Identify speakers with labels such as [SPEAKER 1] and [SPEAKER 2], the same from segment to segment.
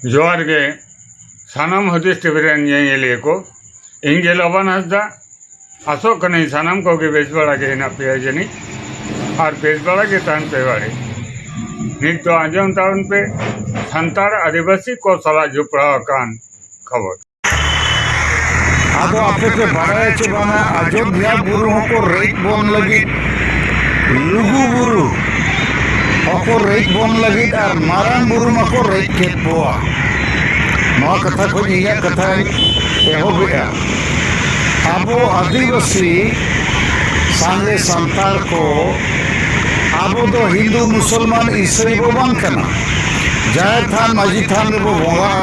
[SPEAKER 1] जोहार गे सानाम हदीस TV rain ñeñeliya को ᱤᱧ ᱜᱮ ᱞᱚᱵᱟᱱ ᱦᱟᱸᱥᱫᱟ ᱟᱥᱚᱜ ᱠᱟᱹᱱᱟᱹᱧ ᱥᱟᱱᱟᱢ ᱠᱚᱜᱮ ᱵᱮᱥ ᱵᱟᱲᱟ ᱜᱮ ᱦᱮᱱᱟᱜ ᱯᱮᱭᱟ ᱡᱟᱹᱱᱤᱡ ᱟᱨ ᱵᱮᱥ ᱵᱟᱲᱟ ᱜᱮ ᱛᱟᱦᱮᱱ ᱯᱮ ᱵᱟᱲᱮ ᱱᱤᱛ ᱫᱚ ᱟᱸᱡᱚᱢ ᱛᱟᱵᱚᱱ ᱯᱮ ᱥᱟᱱᱛᱟᱲ ᱟᱹᱫᱤᱵᱟᱹᱥᱤ ᱠᱚ ᱥᱟᱞᱟᱜ ᱡᱚᱯᱲᱟᱣ ᱟᱠᱟᱱ ᱠᱷᱚᱵᱚᱨ।
[SPEAKER 2] आदो आपे पे बाड़ाय चे बाना अयोध्या बुरु को रेत बोन लगी लुगु बुरु को रेत बोन लगी और मारांग बुरु को रेत केत बोआ नवा कथा को इया कथा एहोबेआ आबो आदिवासी सांगे संताल को आबो दो हिंदू मुसलमान ईसाई बो बांग कना जाय थान माजी थान बो बोंगा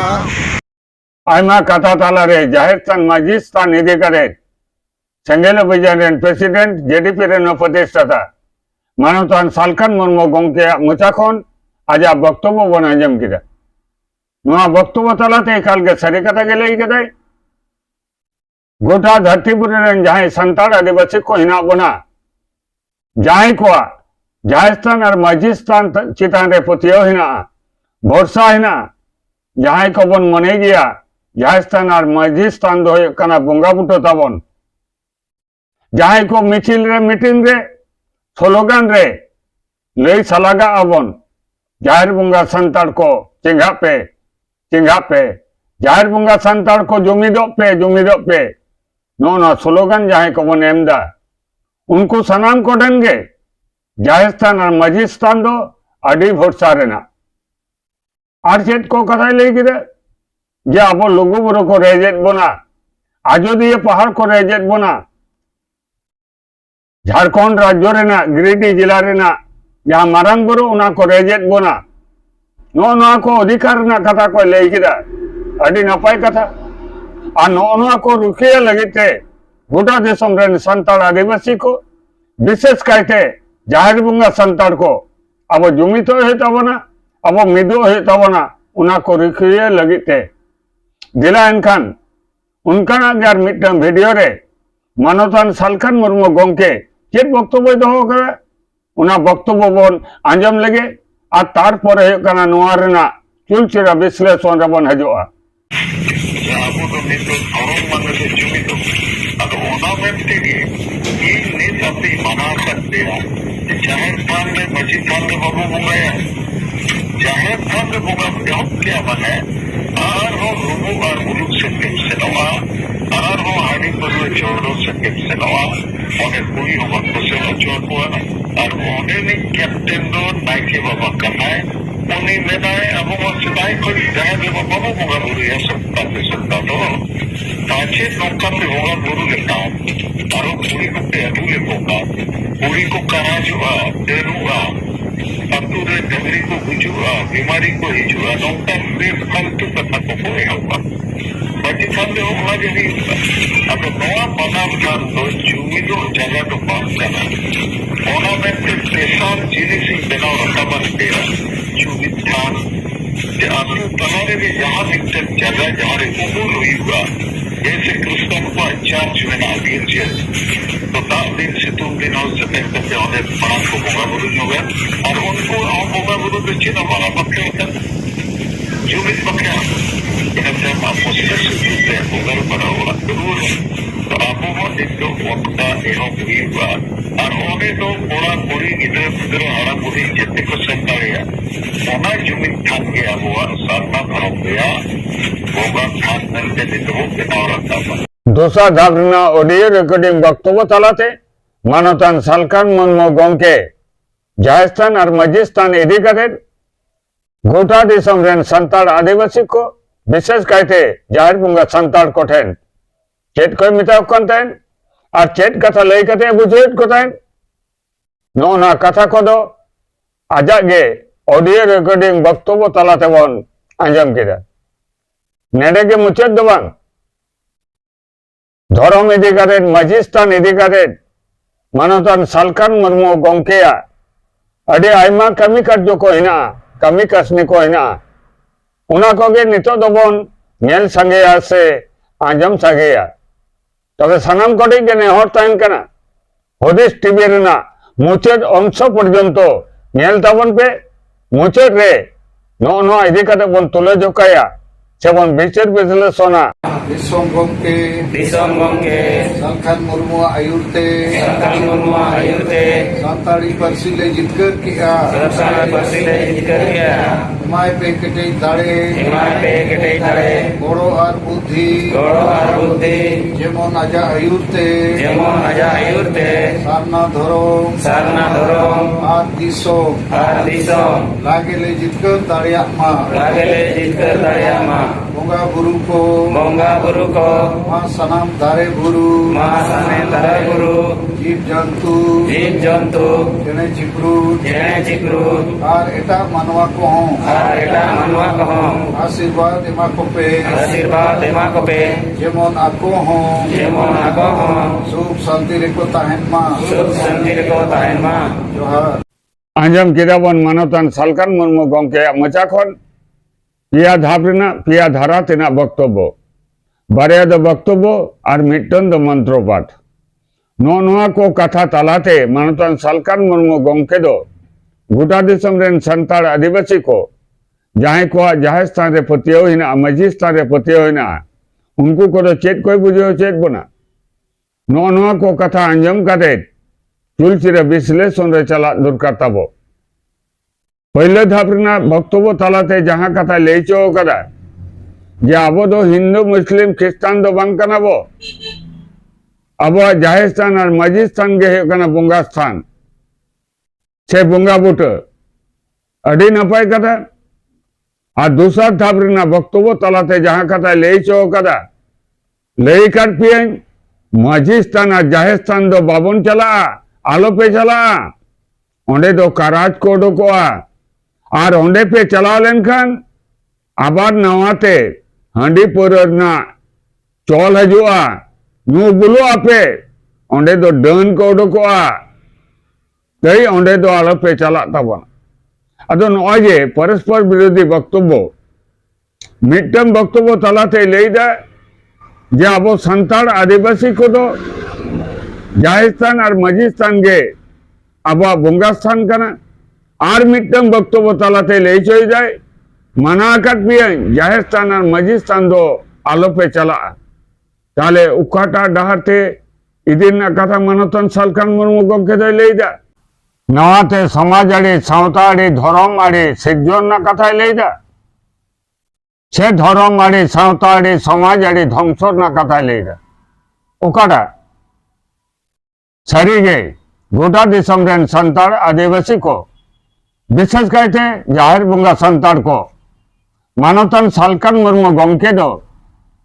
[SPEAKER 1] आयमा कथा तालारे जाहिर थान माजी स्थान इदी करे सेंगेल अभियान रेन प्रेसिडेंट जेडीपी रेन उपदेष्टा मानवतान सालखान मुर्मू गंके मोचा खन आज बक्तव्य बन आंजम किदा नोआ बक्तव्य तालाते एकाल गे सारी कथा गे लई कदाय गोटा धरतीपुरी रेन जहां संताड़ आदिवासी को हिना बना जहां को जाहिर स्थान और माजी स्थान चितान रे पतियो हिना भरोसा हिना जहां को बन मने गया जाहिर स्थान और माजी स्थान दो कना बोंगा बुटो ताबन जहां को मिचिल रे मीटिंग रे स्लोगान रे लई सलागा आबन जाहिर बुंगा संताड़ को चिंगा पे जाहिर बुंगा संताड़ को जुमिदो पे नो नो स्लोगान जहां को बन एमदा उनको सनाम को डंगे जाहिर स्थान और माजी स्थान दो अडी भरोसा रेना और चेत को कथा लई किदा जे अब लुगु बुरु को रेजेत बना अयोध्या पहाड़ को रेजेत बना झारखंड राज्य रेना गिरिडीह जिला रेना जहां मारांग बुरु उना को रेजेत बना नो को अधिकार ना कथा को लई किदा अडी नपाय कथा और नो को रुकिया लगिते गोटा देशम रेन संताड़ आदिवासी को विशेष कायते जाहिर बुंगा संताड़ को अब जुमितो हे तबना अब मिदो हे तबना उना को रुकिया लगिते दिला एनखान उनका जार मिटन वीडियो रे मानवतान सालखान मुर्मू गंके चेत बक्तव्य दो करे उना बक्तव्य बन आंजम लगे और तार पर हे कना नोआ रेना चुलचिरा विश्लेषण रे बन हजोआ
[SPEAKER 3] आबो तो नितो धरम माने जुमितो अब ओना व्यक्ति के ये नित अपनी मना सकते हैं जाहिर स्थान में मस्जिद स्थान में बाबू बुलाया जाहिर स्थान में बुला क्या बने और हो लोगों और मुल्क से नवा और हो हाड़ी पर छोड़ो से नवा और कोई होगा तो से छोड़ को और उन्हें ने कैप्टन दो नाइके बाबा करना है उन्हें लेना है अब वो सिपाही को जहाँ भी बाबा होगा बुरी है सकता तो पांचे नौका में होगा बुरु लेता हूँ और वो पूरी को पेरू ले होगा पूरी को करा जुआ तेरुआ अतुरे डगरी को बुझुआ बीमारी को हिजुआ नौका में फालतू कथा को कोई होगा बाकी सामने होगा यदि अब नवा बनाव जान तो चुमी दो जगह तो बात करना ओना में पेशाब जिले से बनाव रखा बन तेरा चुमी स्थान जे आसु तनारे भी जहाँ निकल जगह जहाँ रे कुबूल हुई हुआ जैसे कृष्ण को चार्ज में ना दिए तो दिन से तुम दिन और से पहले से उन्हें बड़ा को बोगा बुरु होगा और उनको आओ बोगा बुरु तो चिन्ह हमारा पक्के होता जो भी पक्के जैसे हम आपको सिर्फ जीते हैं बोगा बड़ा हुआ जरूर तो आपको वो एक तो वक्ता एवं भी हुआ और उन्हें तो पूरा पूरी इधर हरा पूरी जितने को संता गया ओना जुमिन थान गया हुआ साधना भरम गया बोगा थान नलते दितो के नवरत्ता
[SPEAKER 1] दोसा धागना ऑडियो रिकॉर्डिंग बक्तव्य तालाते मानवतान सालखान मुर्मू गंके जाहिर स्थान और माजी स्थान इदी करे गोटा दिसम रेन संताड़ आदिवासी को विशेष कायते जाहिर बुंगा संताड़ को ठेन चेत कोई मिताव कन और चेत कथा लई कते बुझेत को नो ना कथा को दो आजागे ऑडियो रिकॉर्डिंग बक्तव्य तालाते बन आंजम किदा नेडे के मुचेत दो बांग धर्म इदी करे माजी स्थान इदी करे मानवतान सालखान मुर्मू गंकेया अडी आयमा कमी कार्य को हिना कमी कसनी को हिना उना कोगे नितो दोबन नेल संगेया से आंजम संगेया तबे सनाम कोटी के नेहर ताइन कना हदीस टीवी रेना मुचेद अंश पर्यंत नेल ताबन पे मुचेद रे ᱱᱚᱣᱟ ᱤᱫᱤ ᱠᱟᱛᱮ ᱵᱚᱱ ᱛᱩᱞᱟᱹ ᱡᱚᱠᱷᱟᱭᱟ ᱥᱮᱵᱚᱱ ᱵᱤᱪᱟᱹᱨ ᱵᱤᱥᱞᱮᱥᱚᱱᱟ
[SPEAKER 2] ᱫᱤᱥᱚᱢ ᱜᱚᱢᱠᱮ ᱥᱟᱞᱠᱷᱟᱱ ᱢᱩᱨᱢᱩᱣᱟᱜ ᱟᱹᱭᱩᱨ ᱛᱮ ᱥᱟᱱᱛᱟᱲᱤ ᱯᱟᱹᱨᱥᱤ ᱞᱮ ᱡᱤᱛᱠᱟᱹᱨ ᱠᱮᱜᱼᱟ ᱮᱢᱟᱭ ᱯᱮ ᱠᱮᱴᱮᱡ ᱫᱟᱲᱮ ᱜᱚᱲᱚ ᱟᱨ ᱵᱩদ্ধि ᱡᱮᱢᱚᱱ ᱟᱡᱟᱜ ᱟᱹᱭᱩᱨ ᱛᱮ ᱥᱟᱨᱱᱟ ᱫᱷᱚᱨᱚᱢ ᱟᱨ ᱫᱤᱥᱚᱢ ᱞᱟᱜᱮ ᱞᱮ ᱡᱤᱛᱠᱟᱹᱨ ᱫᱟᱲᱮᱭᱟᱜ ᱢᱟ ᱵᱚᱸᱜᱟ ᱵᱩᱨᱩ ᱠᱚ ᱢᱟ ᱥᱟᱱᱟᱢ ᱫᱟᱨᱮ ᱵᱩᱨᱩ জীব জন্তু চেনে চিপরুট আর এটা মানওয়া কহং আশীর্বাদ এমা কপে যেমন আকো হং সুখ শান্তি রেখো তাহেন মা জোহার
[SPEAKER 1] ᱟᱸᱡᱚᱢ ᱠᱮᱫᱟ ᱵᱚᱱ ᱢᱟᱱᱚᱛᱟᱱ ᱥᱟᱞᱠᱷᱟᱱ ᱢᱩᱨᱢᱩ ᱜᱚᱢᱠᱮᱭᱟᱜ ᱢᱚᱪᱟ ᱠᱷᱚᱱ ᱯᱮᱭᱟ ᱫᱷᱟᱯ ᱨᱮᱱᱟᱜ ᱯᱮᱭᱟ ᱫᱷᱟᱨᱟ ᱛᱮᱱᱟᱜ ᱵᱚᱠᱛᱚᱵᱽᱵᱚ ᱵᱟᱨᱭᱟ ᱫᱚ ᱵᱚᱠᱛᱚᱵᱽᱵᱚ ᱟᱨ ᱢᱤᱫᱴᱟᱝ ᱫᱚ ᱢᱚᱱᱛᱨᱚ ᱯᱟᱴ ᱱᱚᱣᱟ ᱠᱚ ᱠᱟᱛᱷᱟ ᱛᱟᱞᱟᱛᱮ ᱢᱟᱱᱚᱛᱟᱱ ᱥᱟᱞᱠᱷᱟᱱ ᱢᱩᱨᱢᱩ ᱜᱚᱢᱠᱮ ᱫᱚ ᱜᱚᱴᱟ ᱫᱤᱥᱚᱢ ᱨᱮᱱ ᱥᱟᱱᱛᱟᱲ ᱟᱹᱫᱤᱵᱟᱹᱥᱤ ᱠᱚ ᱡᱟᱦᱟᱸᱭ ᱠᱚᱣᱟᱜ ᱡᱟᱦᱮᱨ ᱥᱛᱷᱟᱱ ᱨᱮ ᱯᱟᱹᱛᱭᱟᱹᱣ ᱦᱮᱱᱟᱜᱼᱟ ᱢᱟᱹᱡᱷᱤ ᱥᱛᱷᱟᱱ ᱨᱮ ᱯᱟᱹᱛᱭᱟᱹᱣ ᱦᱮᱱᱟᱜᱼᱟ ᱩᱱᱠᱩ ᱠᱚᱫᱚ ᱪᱮᱫ ᱠᱚᱭ ᱵᱩᱡᱷᱟᱹᱣ ᱦᱚᱪᱚᱭᱮᱫ ᱵᱚᱱᱟ ᱱᱚᱣᱟ ᱠᱚ ᱠᱟᱛᱷᱟ ᱟᱸᱡᱚᱢ ᱠᱟᱛᱮ ᱪᱩᱞᱪᱤᱨᱟ ᱵᱤᱥᱞᱮᱥᱚᱱ ᱨᱮ ᱪᱟᱞᱟᱜ ᱫᱚᱨᱠᱟর ᱛᱟᱵᱚ पहले धाप बक्तव्य तालाते जहां कथा लई चो कदा जे आबो दो हिंदू मुस्लिम ख्रिस्टान दो बांग कना बो आबो जाहेर स्थान और माजी स्थान गे हे कना बोंगा स्थान छे बोंगा बुट अडी नपाय कथा आ दूसरा धाप बक्तव्य तालाते जहां कथा लई चो कदा लई काट पिए माजी स्थान और जाहेर स्थान दो बाबन चला आलो पे चला ओंडे दो काराज को उडुकोआ और ओंडे पे चलाव लेनखान आबार नवाते हांडी पौरना चौल हजुआ नु बुलो आपे ओंडे दो डन को उडुकोआ तई ओंडे दो आलो पे चला तबन अदो नॉजे परस्पर विरोधी वक्तव्य मिटम वक्तव्य तलाते लईदा जे आबो संताड़ आदिवासी को दो जाहिस्तान और मजिस्तान गे आबो बोंगा स्थान कना और मिट्टम वक्तव्य तालाते लई चोई जाए मना काट पिए जाहिर स्थान और मजी स्थान दो आलो पे चला ताले उकाटा डहारते इदिन कथा मनोतन सालखान मुर्मू गमके दो लईदा नवाते समाज आड़ी सावता आड़ी धर्म आड़ी सिरजन कथा लईदा से धर्म आड़ी सावता आड़ी समाज आड़ी ध्वंसर कथा लईदा उकाटा सारी गे गोटा दिसम रेन संताड़ आदिवासी को विशेष कहते जाहिर बोंगा संताड़ को मानोतन सालखान मुर्मू गमके दो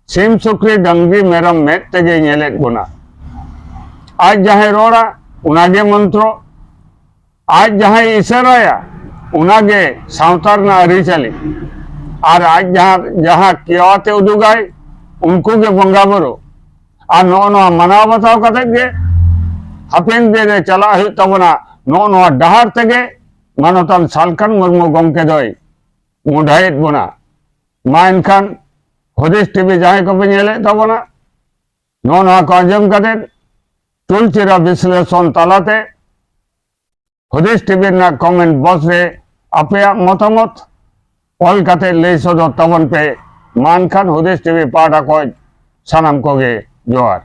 [SPEAKER 1] सिम सुक्री डंगी मेरम मेद तेगे नेलेद बोना आज जहां रोड़ा उनागे मंत्रो आज जहां इशाराया उनागे सावतार ना अरिचाली और आज जहां केवाते उदुगाय उनको के बोंगा बरो और नो मनाव बताओ कते गे हापेन दे चला तबना नो डहार तेगे मानोतन सालखान मुर्मू गमके दई मुढ़ाईद बोना मा एनखान हुदिस टीवी जहां को पे नेले तबना नो को आंजम कते चुलचिरा विश्लेषण तालाते हुदिस टीवी ना कमेंट बॉक्स रे आपे मतामत ऑल कते लई सदर तबन पे मान खान हुदिस टीवी पाटा को सानाम को गे जोहार।